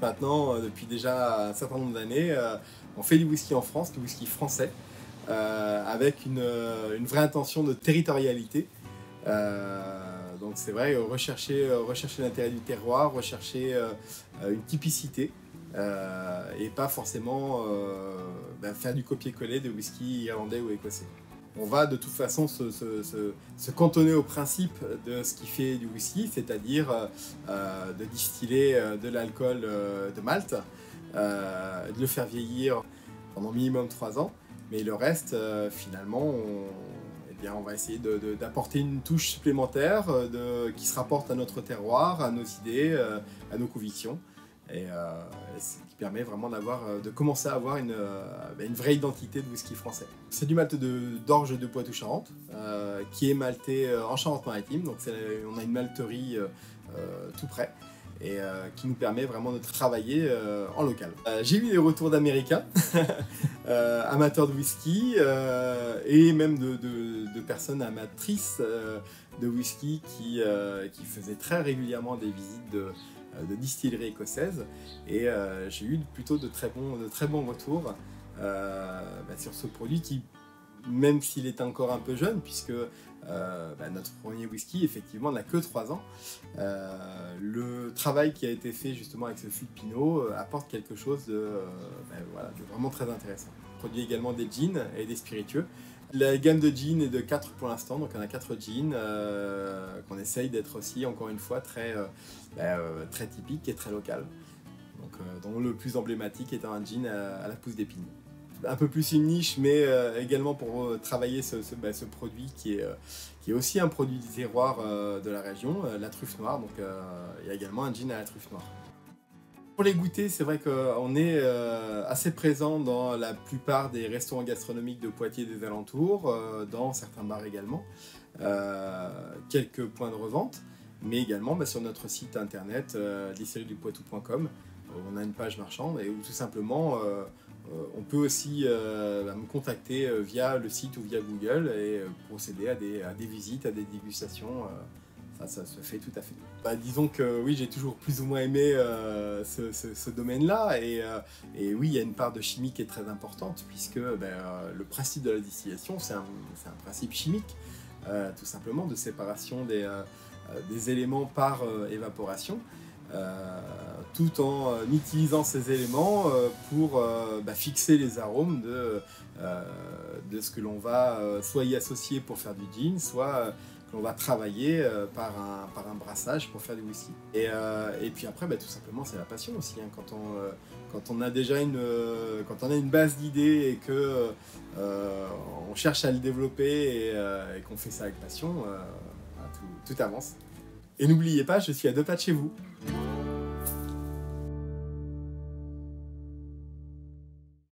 maintenant, depuis déjà un certain nombre d'années, on fait du whisky en France, du whisky français, avec une vraie intention de territorialité. Donc c'est vrai, rechercher l'intérêt du terroir, rechercher une typicité, et pas forcément faire du copier-coller de whisky irlandais ou écossais. On va de toute façon se cantonner au principe de ce qui fait du whisky, c'est-à-dire de distiller de l'alcool de malt, de le faire vieillir pendant minimum 3 ans, mais le reste, finalement, on va essayer d'apporter une touche supplémentaire qui se rapporte à notre terroir, à nos idées, à nos convictions. Et ce qui permet vraiment de commencer à avoir une vraie identité de whisky français. C'est du malt d'orge de Poitou-Charentes, qui est malté en Charente-Maritime, donc on a une malterie tout près, et qui nous permet vraiment de travailler en local. J'ai eu des retours d'Américains, amateurs de whisky, et même de personnes amatrices de whisky qui faisaient très régulièrement des visites de distilleries écossaises, et j'ai eu plutôt de très bons retours sur ce produit qui, même s'il est encore un peu jeune, puisque notre premier whisky effectivement n'a que 3 ans, le travail qui a été fait justement avec ce fût de Pinot apporte quelque chose de vraiment très intéressant. On produit également des gins et des spiritueux. La gamme de gins est de 4 pour l'instant, donc on a 4 jeans qu'on essaye d'être aussi, encore une fois, très typique et très local. Donc, dont le plus emblématique étant un gin à la pousse d'épine. Un peu plus une niche, mais également pour travailler ce produit qui est aussi un produit du terroir de la région, la truffe noire. Donc il y a également un gin à la truffe noire. Pour les goûter, c'est vrai qu'on est assez présent dans la plupart des restaurants gastronomiques de Poitiers et des alentours, dans certains bars également, quelques points de revente, mais également sur notre site internet distillerie-du-poitou.com, où on a une page marchande et où tout simplement on peut aussi me contacter via le site ou via Google et procéder à des visites, à des dégustations. Ça se fait tout à fait. Disons que oui, j'ai toujours plus ou moins aimé ce domaine-là, et oui, il y a une part de chimie qui est très importante, puisque le principe de la distillation, c'est un principe chimique, tout simplement, de séparation des éléments par évaporation, tout en utilisant ces éléments pour fixer les arômes de ce que l'on va soit y associer pour faire du gin, soit on va travailler par un brassage pour faire du whisky. Et puis après, tout simplement, c'est la passion aussi. Hein. Quand on a déjà quand on a une base d'idées et que on cherche à le développer et qu'on fait ça avec passion, tout avance. Et n'oubliez pas, je suis à 2 pas de chez vous.